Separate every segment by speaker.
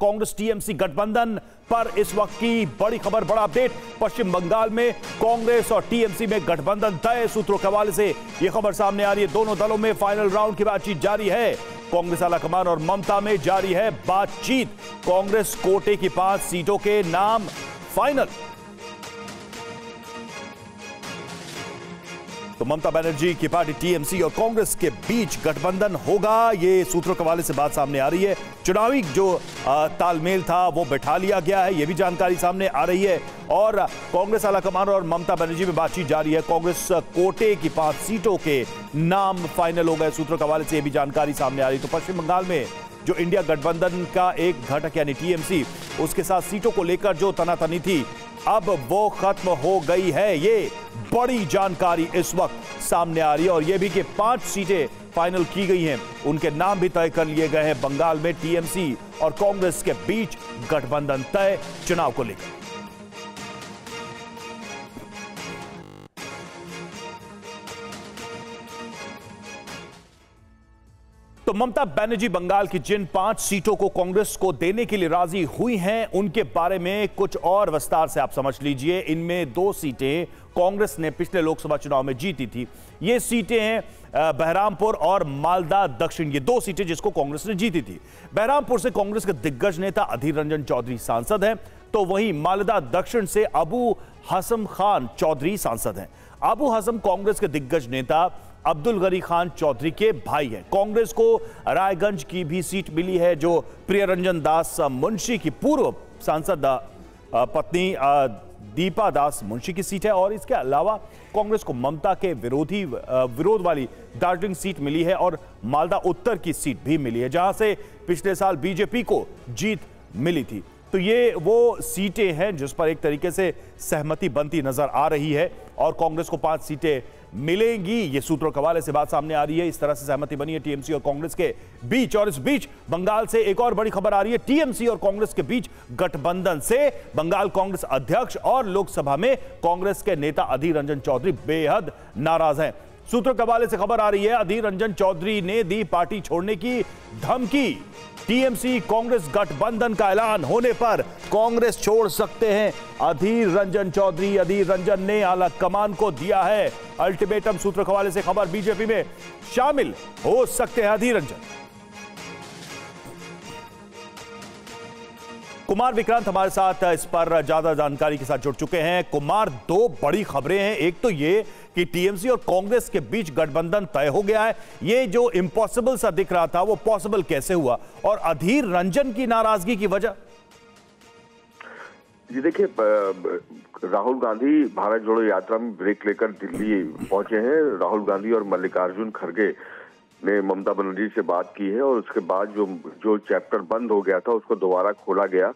Speaker 1: Congress TMC गठबंधन पर इस वक्त की बड़ी खबर, बड़ा अपडेट। पश्चिम बंगाल में कांग्रेस और टीएमसी में गठबंधन तय। सूत्रों के हवाले से यह खबर सामने आ रही है। दोनों दलों में फाइनल राउंड की बातचीत जारी है। कांग्रेस आलाकमान और ममता में जारी है बातचीत। कांग्रेस कोटे की 5 सीटों के नाम फाइनल। तो ममता बनर्जी की पार्टी टीएमसी और कांग्रेस के बीच गठबंधन होगा, ये सूत्रों के हवाले से बात सामने आ रही है। चुनावी जो तालमेल था वो बैठा लिया गया है, ये भी जानकारी सामने आ रही है। और कांग्रेस आलाकमान और ममता बनर्जी में बातचीत जारी है। कांग्रेस कोटे की 5 सीटों के नाम फाइनल हो गए। सूत्रों के हवाले से ये भी जानकारी सामने आ रही है। तो पश्चिम बंगाल में जो इंडिया गठबंधन का एक घटक यानी टीएमसी, उसके साथ सीटों को लेकर जो तनातनी थी, अब वो खत्म हो गई है। ये बड़ी जानकारी इस वक्त सामने आ रही है। और ये भी कि 5 सीटें फाइनल की गई हैं, उनके नाम भी तय कर लिए गए हैं। बंगाल में टीएमसी और कांग्रेस के बीच गठबंधन तय चुनाव को लेकर। तो ममता बनर्जी बंगाल की जिन 5 सीटों को कांग्रेस को देने के लिए राजी हुई हैं, उनके बारे में कुछ और विस्तार से आप समझ लीजिए। इनमें 2 सीटें कांग्रेस ने पिछले लोकसभा चुनाव में जीती थी। ये सीटें हैं बहरामपुर और मालदा दक्षिण। ये 2 सीटें जिसको कांग्रेस ने जीती थी। बहरामपुर से कांग्रेस के दिग्गज नेता अधीर रंजन चौधरी सांसद हैं, तो वहीं मालदा दक्षिण से अबू हसम खान चौधरी सांसद हैं। अबू हसम कांग्रेस के दिग्गज नेता अब्दुल गनी खान चौधरी के भाई हैं। कांग्रेस को रायगंज की भी सीट मिली है, जो प्रियरंजन दास मुंशी की पूर्व सांसद पत्नी दीपा दास मुंशी की सीट है। और इसके अलावा कांग्रेस को ममता के विरोध वाली दार्जिलिंग सीट मिली है और मालदा उत्तर की सीट भी मिली है, जहां से पिछले साल बीजेपी को जीत मिली थी। तो ये वो सीटें हैं जिस पर एक तरीके से सहमति बनती नजर आ रही है और कांग्रेस को 5 सीटें मिलेंगी। ये सूत्रों के हवाले से बात सामने आ रही है। इस तरह से सहमति बनी है टीएमसी और कांग्रेस के बीच। और इस बीच बंगाल से एक और बड़ी खबर आ रही है। टीएमसी और कांग्रेस के बीच गठबंधन से बंगाल कांग्रेस अध्यक्ष और लोकसभा में कांग्रेस के नेता अधीर रंजन चौधरी बेहद नाराज हैं। सूत्रों के हवाले से खबर आ रही है, अधीर रंजन चौधरी ने दी पार्टी छोड़ने की धमकी। टीएमसी कांग्रेस गठबंधन का ऐलान होने पर कांग्रेस छोड़ सकते हैं अधीर रंजन चौधरी। अधीर रंजन ने आलाकमान को दिया है अल्टीमेटम। सूत्रों के हवाले से खबर, बीजेपी में शामिल हो सकते हैं अधीर रंजन। कुमार विक्रांत हमारे साथ इस पर ज्यादा जानकारी के साथ जुड़ चुके हैं। कुमार, 2 बड़ी खबरें हैं। एक तो ये कि टीएमसी और कांग्रेस के बीच गठबंधन तय हो गया है। ये जो इम्पॉसिबल सा दिख रहा था वो पॉसिबल कैसे हुआ, और अधीर रंजन की नाराजगी की वजह?
Speaker 2: जी देखिए, राहुल गांधी भारत जोड़ो यात्रा में ब्रेक लेकर दिल्ली पहुंचे हैं। राहुल गांधी और मल्लिकार्जुन खड़गे ने ममता बनर्जी से बात की है और उसके बाद जो चैप्टर बंद हो गया था उसको दोबारा खोला गया।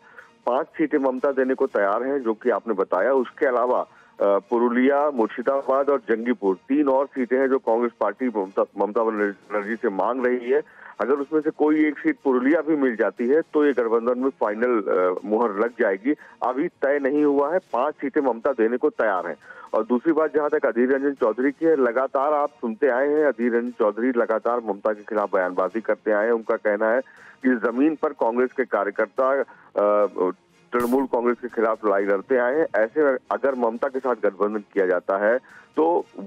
Speaker 2: 5 सीटें ममता देने को तैयार हैं, जो कि आपने बताया। उसके अलावा पुरुलिया, मुर्शिदाबाद और जंगीपुर 3 और सीटें हैं जो कांग्रेस पार्टी ममता बनर्जी से मांग रही है। अगर उसमें से कोई एक सीट पुरुलिया भी मिल जाती है तो ये गठबंधन में फाइनल मुहर लग जाएगी। अभी तय नहीं हुआ है। 5 सीटें ममता देने को तैयार हैं। और दूसरी बात, जहां तक अधीर रंजन चौधरी की है, लगातार आप सुनते आए हैं, अधीर रंजन चौधरी लगातार ममता के खिलाफ बयानबाजी करते आए हैं। उनका कहना है कि जमीन पर कांग्रेस के कार्यकर्ता तृणमूल कांग्रेस के खिलाफ लड़ाई लड़ते आए हैं। ऐसे अगर ममता के साथ गठबंधन किया जाता है तो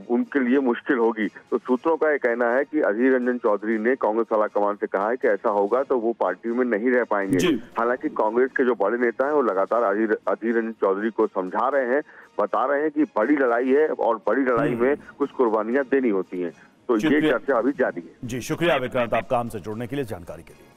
Speaker 2: उनके लिए मुश्किल होगी। तो सूत्रों का यह कहना है कि अधीर रंजन चौधरी ने कांग्रेस आलाकमान से कहा है कि ऐसा होगा तो वो पार्टी में नहीं रह पाएंगे। हालांकि कांग्रेस के जो बड़े नेता हैं वो लगातार अधीर रंजन चौधरी को समझा रहे हैं, बता रहे हैं कि बड़ी लड़ाई है और बड़ी लड़ाई में कुछ कुर्बानियां देनी होती हैं। तो ये चर्चा अभी जारी है।
Speaker 1: जी, शुक्रिया विक्रांत, आपका हमसे जुड़ने के लिए, जानकारी के लिए।